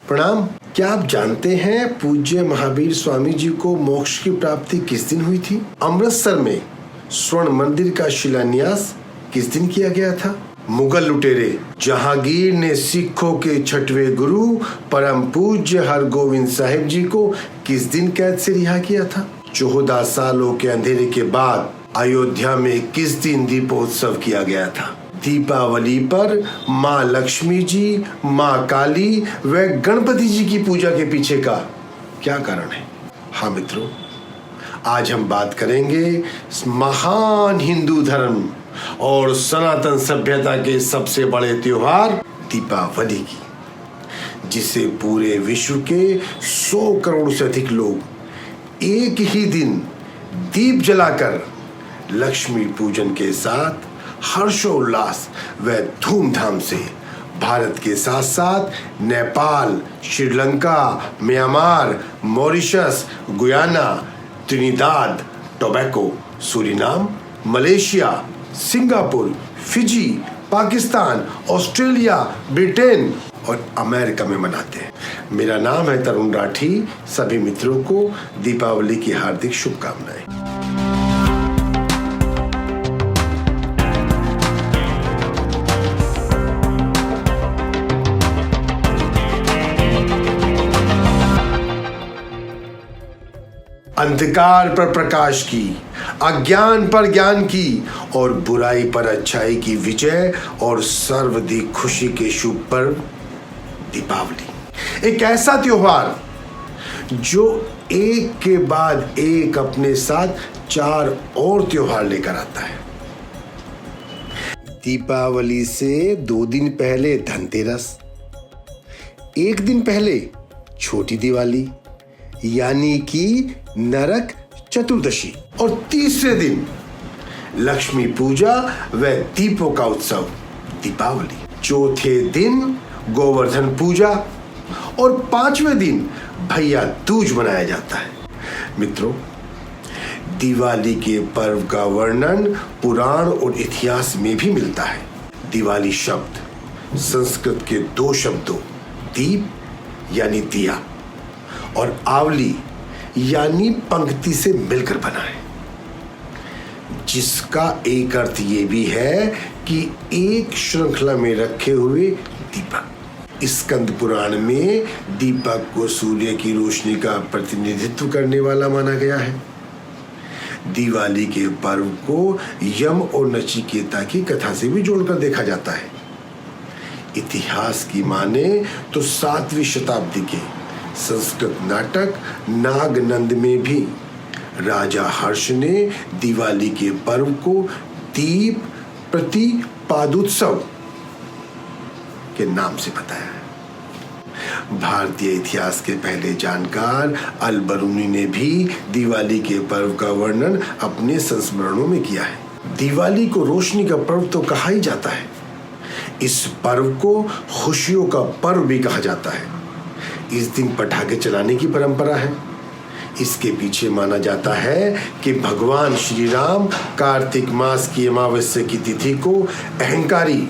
प्रणाम। क्या आप जानते हैं पूज्य महावीर स्वामी जी को मोक्ष की प्राप्ति किस दिन हुई थी? अमृतसर में स्वर्ण मंदिर का शिलान्यास किस दिन किया गया था? मुगल लुटेरे जहांगीर ने सिखों के छठवें गुरु परम पूज्य हरगोविंद साहिब जी को किस दिन कैद से रिहा किया था? 14 सालों के अंधेरे के बाद अयोध्या में किस दिन दीपोत्सव किया गया था? दीपावली पर माँ लक्ष्मी जी, माँ काली व गणपति जी की पूजा के पीछे का क्या कारण है? हाँ मित्रों, आज हम बात करेंगे महान हिंदू धर्म और सनातन सभ्यता के सबसे बड़े त्योहार दीपावली की, जिसे पूरे विश्व के 100 करोड़ से अधिक लोग एक ही दिन दीप जलाकर लक्ष्मी पूजन के साथ हर्षोल्लास व धूमधाम से भारत के साथ साथ Nepal, Sri Lanka, Myanmar, Mauritius, Guyana, Trinidad, tobacco, Suriname, Malaysia, Singapore, Fiji, Pakistan, Australia, Britain और अमेरिका में मनाते हैं। मेरा नाम है तरुण राठी। सभी मित्रों को दीपावली की हार्दिक शुभकामनाएं। अंधकार पर प्रकाश की, अज्ञान पर ज्ञान की और बुराई पर अच्छाई की विजय और सर्वाधिक खुशी के शुभ पर्व दीपावली। एक ऐसा त्योहार जो एक के बाद एक अपने साथ 4 और त्योहार लेकर आता है। दीपावली से 2 दिन पहले धनतेरस, 1 दिन पहले छोटी दिवाली यानी कि नरक चतुर्दशी और तीसरे दिन लक्ष्मी पूजा व दीपों का उत्सव दीपावली। चौथे दिन गोवर्धन पूजा और 5वें दिन भैया दूज मनाया जाता है। मित्रों, दिवाली के पर्व का वर्णन पुराण और इतिहास में भी मिलता है। दिवाली शब्द संस्कृत के 2 शब्दों दीप यानी दिया और आवली यानी पंक्ति से मिलकर बना है, जिसका एक अर्थ ये भी है कि एक श्रृंखला में रखे हुए दीपक। स्कंद पुराण में दीपक को सूर्य की रोशनी का प्रतिनिधित्व करने वाला माना गया है। दिवाली के पर्व को यम और नचिकेता की कथा से भी जोड़कर देखा जाता है। इतिहास की माने तो 7वीं शताब्दी के संस्कृत नाटक नागनंद में भी राजा हर्ष ने दिवाली के पर्व को दीप प्रतिपादोत्सव के नाम से बताया है। भारतीय इतिहास के पहले जानकार अल बरूनी ने भी दिवाली के पर्व का वर्णन अपने संस्मरणों में किया है। दिवाली को रोशनी का पर्व तो कहा ही जाता है। इस पर्व को खुशियों का पर्व भी कहा जाता है। इस दिन पटाखे चलाने की परंपरा है। इसके पीछे माना जाता है कि भगवान श्री राम कार्तिक मास की अमावस्या की तिथि को अहंकारी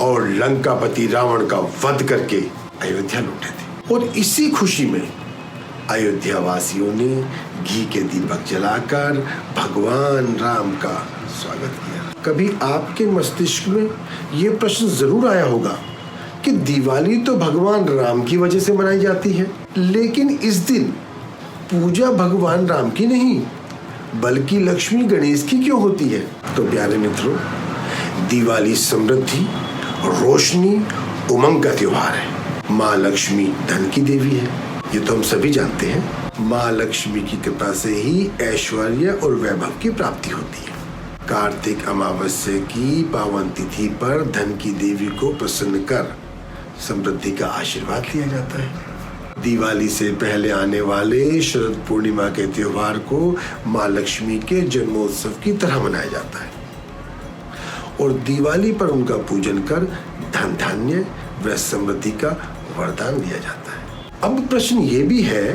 और लंकापति रावण का वध करके अयोध्या लौटे थे और इसी खुशी में अयोध्या वासियों ने घी के दीपक जलाकर भगवान राम का स्वागत किया। कभी आपके मस्तिष्क में यह प्रश्न जरूर आया होगा कि दिवाली तो भगवान राम की वजह से मनाई जाती है, लेकिन इस दिन पूजा भगवान राम की नहीं बल्कि लक्ष्मी गणेश की क्यों होती है? तो प्यारे मित्रों, दिवाली समृद्धि, रोशनी, उमंग का त्योहार है। माँ लक्ष्मी धन की देवी है, ये तो हम सभी जानते हैं। माँ लक्ष्मी की कृपा से ही ऐश्वर्य और वैभव की प्राप्ति होती है। कार्तिक अमावस्या की पावन तिथि पर धन की देवी को प्रसन्न कर समृद्धि का आशीर्वाद लिया जाता है। दिवाली से पहले आने वाले शरद पूर्णिमा के त्योहार को माँ लक्ष्मी के जन्मोत्सव की तरह मनाया जाता है और दिवाली पर उनका पूजन कर धन धान्य व समृद्धि का वरदान दिया जाता है। अब प्रश्न ये भी है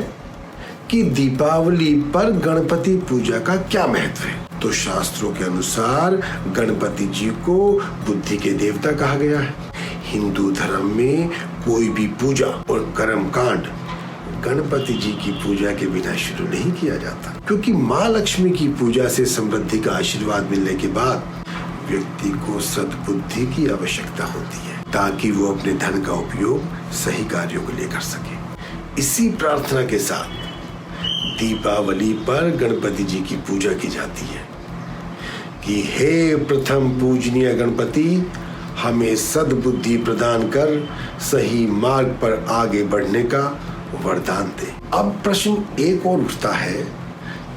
कि दीपावली पर गणपति पूजा का क्या महत्व है? तो शास्त्रों के अनुसार गणपति जी को बुद्धि के देवता कहा गया है। हिंदू धर्म में कोई भी पूजा और कर्म कांड गणपति जी की पूजा के बिना शुरू नहीं किया जाता, क्योंकि माँ लक्ष्मी की पूजा से समृद्धि का आशीर्वाद मिलने के बाद व्यक्ति को सद्बुद्धि की आवश्यकता होती है ताकि वो अपने धन का उपयोग सही कार्यों के लिए कर सके। इसी प्रार्थना के साथ दीपावली पर गणपति जी की पूजा की जाती है कि हे प्रथम पूजनीय गणपति, हमें सद्बुद्धि प्रदान कर सही मार्ग पर आगे बढ़ने का वरदान दे। अब प्रश्न एक और उठता है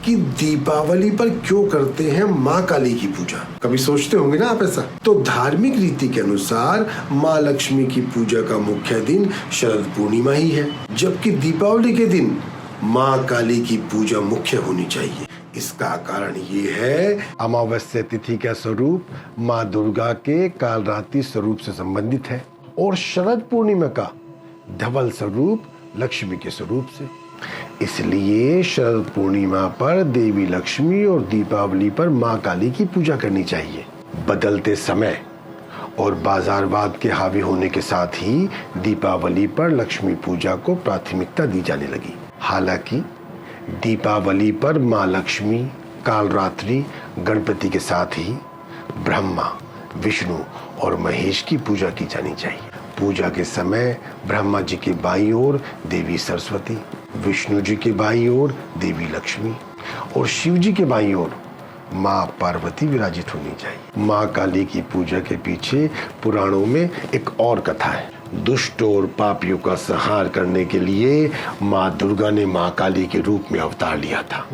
कि दीपावली पर क्यों करते हैं माँ काली की पूजा? कभी सोचते होंगे ना आप ऐसा? तो धार्मिक रीति के अनुसार माँ लक्ष्मी की पूजा का मुख्य दिन शरद पूर्णिमा ही है, जबकि दीपावली के दिन माँ काली की पूजा मुख्य होनी चाहिए। इसका कारण ये है, अमावस्या तिथि का स्वरूप माँ दुर्गा के कालरात्रि स्वरूप से संबंधित है और शरद पूर्णिमा का धवल स्वरूप लक्ष्मी के स्वरूप से। इसलिए शरद पूर्णिमा पर देवी लक्ष्मी और दीपावली पर माँ काली की पूजा करनी चाहिए। बदलते समय और बाजारवाद के हावी होने के साथ ही दीपावली पर लक्ष्मी पूजा को प्राथमिकता दी जाने लगी। हालांकि दीपावली पर माँ लक्ष्मी, कालरात्रि, गणपति के साथ ही ब्रह्मा, विष्णु और महेश की पूजा की जानी चाहिए। पूजा के समय ब्रह्मा जी के बाईं ओर देवी सरस्वती, विष्णु जी के बाईं ओर देवी लक्ष्मी और शिव जी के बाईं ओर माँ पार्वती विराजित होनी चाहिए। माँ काली की पूजा के पीछे पुराणों में एक और कथा है। दुष्टों और पापियों का संहार करने के लिए माँ दुर्गा ने माँ काली के रूप में अवतार लिया था।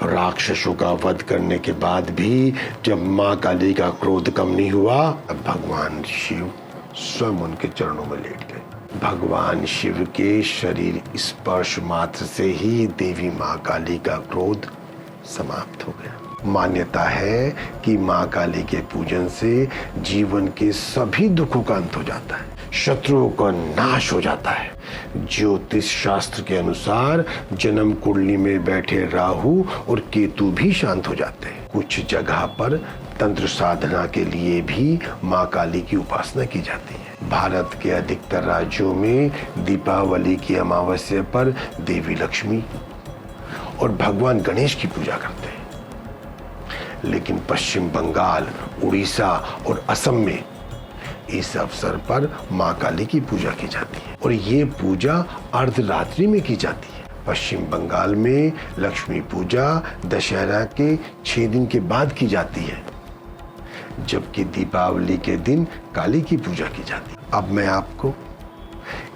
राक्षसों का वध करने के बाद भी जब माँ काली का क्रोध कम नहीं हुआ, तब भगवान शिव स्वयं उनके चरणों में लेट गए। भगवान शिव के शरीर स्पर्श मात्र से ही देवी माँ काली का क्रोध समाप्त हो गया। मान्यता है कि माँ काली के पूजन से जीवन के सभी दुखों का अंत हो जाता है, शत्रुओं का नाश हो जाता है। ज्योतिष शास्त्र के अनुसार जन्म कुंडली में बैठे राहु और केतु भी शांत हो जाते हैं। कुछ जगह पर तंत्र साधना के लिए भी माँ काली की उपासना की जाती है। भारत के अधिकतर राज्यों में दीपावली की अमावस्या पर देवी लक्ष्मी और भगवान गणेश की पूजा करते हैं, लेकिन पश्चिम बंगाल, उड़ीसा और असम में इस अवसर पर माँ काली की पूजा की जाती है और ये पूजा अर्धरात्रि में की जाती है। पश्चिम बंगाल में लक्ष्मी पूजा दशहरा के 6 दिन के बाद की जाती है, जबकि दीपावली के दिन काली की पूजा की जाती है। अब मैं आपको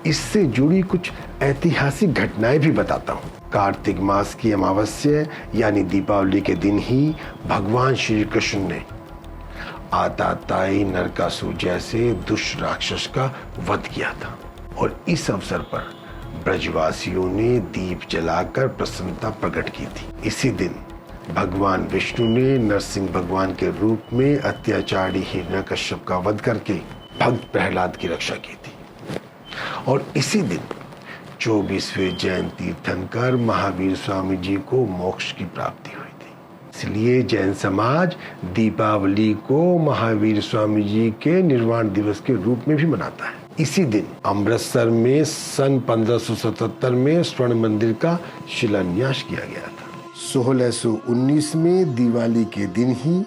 इससे जुड़ी कुछ ऐतिहासिक घटनाएं भी बताता हूँ। कार्तिक मास की अमावस्या यानी दीपावली के दिन ही भगवान श्री कृष्ण ने आताताई नरकासुर जैसे दुष्ट राक्षस का वध किया था और इस अवसर पर ब्रजवासियों ने दीप जलाकर प्रसन्नता प्रकट की थी। इसी दिन भगवान विष्णु ने नरसिंह भगवान के रूप में अत्याचारी हिरण्यकश्यप का वध करके भक्त प्रहलाद की रक्षा की थी और इसी दिन 24वें जैन तीर्थंकर महावीर स्वामी जी को मोक्ष की प्राप्ति हुई थी। इसलिए जैन समाज दीपावली को महावीर स्वामी जी के निर्वाण दिवस के रूप में भी मनाता है। इसी दिन अमृतसर में सन 1577 में स्वर्ण मंदिर का शिलान्यास किया गया था। 1619 में दिवाली के दिन ही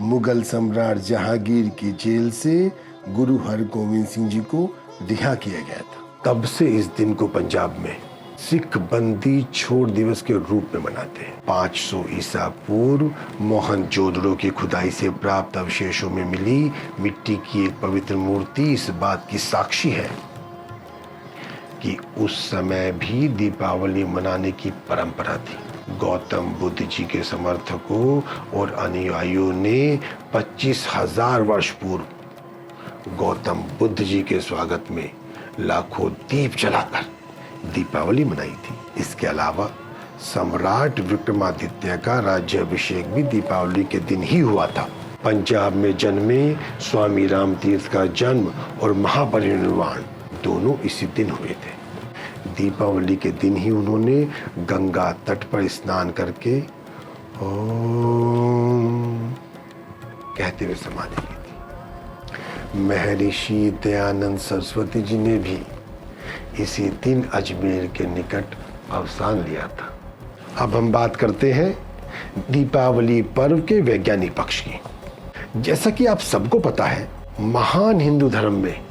मुगल सम्राट जहांगीर की जेल से गुरु हरगोविंद सिंह जी को रिहा किया गया था। तब से इस दिन को पंजाब में सिख बंदी छोड़ दिवस के रूप में मनाते हैं। 500 ईसा पूर्व मोहनजोदड़ो की खुदाई से प्राप्त अवशेषों में मिली मिट्टी की एक पवित्र मूर्ति इस बात की साक्षी है कि उस समय भी दीपावली मनाने की परंपरा थी। गौतम बुद्ध जी के समर्थकों और अनुयायियों ने 25,000 वर्ष पूर्व गौतम बुद्ध जी के स्वागत में लाखों दीप जलाकर दीपावली मनाई थी। इसके अलावा सम्राट विक्रमादित्य का राज्याभिषेक भी दीपावली के दिन ही हुआ था। पंजाब में जन्मे स्वामी राम तीर्थ का जन्म और महापरिनिर्वाण दोनों इसी दिन हुए थे। दीपावली के दिन ही उन्होंने गंगा तट पर स्नान करके ओम कहते हुए समाधि ली थी। महर्षि दयानंद सरस्वती जी ने भी इसी दिन अजमेर के निकट अवसान लिया था। अब हम बात करते हैं दीपावली पर्व के वैज्ञानिक पक्ष की। जैसा कि आप सबको पता है, महान हिंदू धर्म में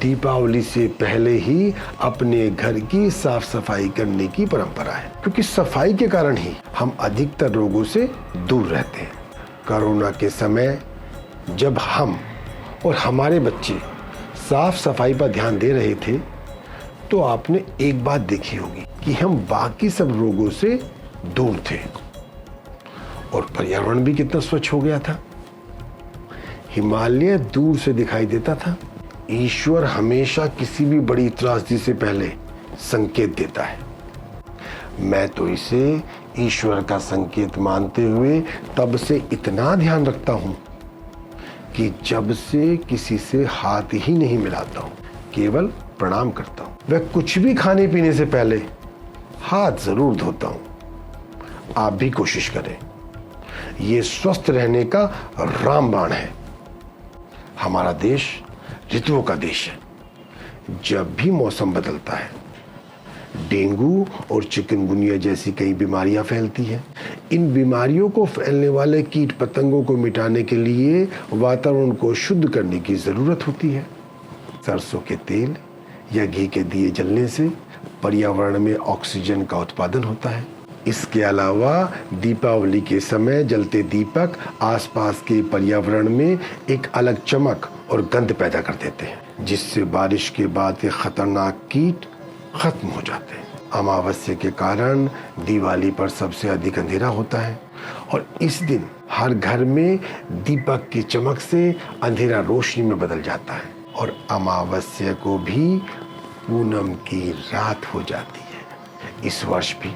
दीपावली से पहले ही अपने घर की साफ सफाई करने की परंपरा है, क्योंकि सफाई के कारण ही हम अधिकतर रोगों से दूर रहते हैं। कोरोना के समय जब हम और हमारे बच्चे साफ सफाई पर ध्यान दे रहे थे, तो आपने एक बात देखी होगी कि हम बाकी सब रोगों से दूर थे और पर्यावरण भी कितना स्वच्छ हो गया था। हिमालय दूर से दिखाई देता था। ईश्वर हमेशा किसी भी बड़ी त्रासदी से पहले संकेत देता है। मैं तो इसे ईश्वर का संकेत मानते हुए तब से इतना ध्यान रखता हूं कि जब से किसी से हाथ ही नहीं मिलाता हूं, केवल प्रणाम करता हूं। वह कुछ भी खाने पीने से पहले हाथ जरूर धोता हूं। आप भी कोशिश करें। ये स्वस्थ रहने का रामबाण है। हमारा देश ऋतुओं का देश है। जब भी मौसम बदलता है, डेंगू और चिकनगुनिया जैसी कई बीमारियां फैलती हैं। इन बीमारियों को फैलने वाले कीट पतंगों को मिटाने के लिए वातावरण को शुद्ध करने की जरूरत होती है। सरसों के तेल या घी के दिए जलने से पर्यावरण में ऑक्सीजन का उत्पादन होता है। इसके अलावा दीपावली के समय जलते दीपक आसपास के पर्यावरण में एक अलग चमक और गंध पैदा कर देते हैं, जिससे बारिश के बाद के खतरनाक कीट खत्म हो जाते हैं। अमावस्या के कारण दिवाली पर सबसे अधिक अंधेरा होता है और इस दिन हर घर में दीपक की चमक से अंधेरा रोशनी में बदल जाता है और अमावस्या को भी पूनम की रात हो जाती है। इस वर्ष भी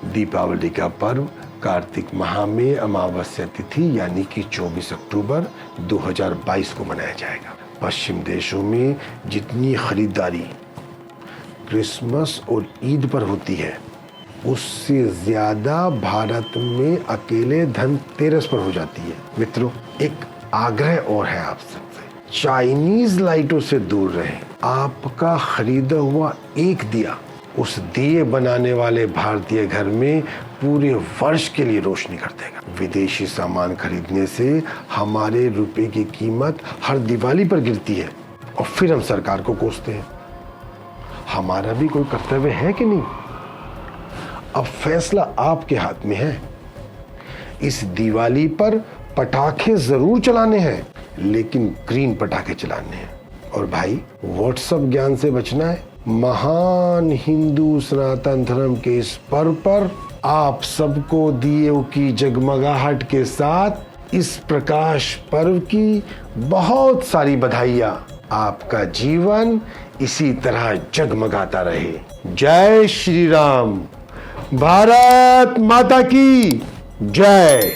दीपावली का पर्व कार्तिक माह में अमावस्या तिथि यानी कि 24 अक्टूबर 2022 को मनाया जाएगा। पश्चिम देशों में जितनी खरीदारी क्रिसमस और ईद पर होती है, उससे ज्यादा भारत में अकेले धनतेरस पर हो जाती है। मित्रों, एक आग्रह और है आप सबसे, चाइनीज लाइटों से दूर रहें। आपका खरीदा हुआ एक दिया उस दिए बनाने वाले भारतीय घर में पूरे वर्ष के लिए रोशनी कर देगा। विदेशी सामान खरीदने से हमारे रुपए की कीमत हर दिवाली पर गिरती है और फिर हम सरकार को कोसते हैं। हमारा भी कोई कर्तव्य है कि नहीं? अब फैसला आपके हाथ में है। इस दिवाली पर पटाखे जरूर चलाने हैं, लेकिन ग्रीन पटाखे चलाने हैं। और भाई, व्हाट्सएप ज्ञान से बचना है। महान हिंदू सनातन धर्म के इस पर्व पर आप सबको दियों की जगमगाहट के साथ इस प्रकाश पर्व की बहुत सारी बधाइयां। आपका जीवन इसी तरह जगमगाता रहे। जय श्री राम। भारत माता की जय।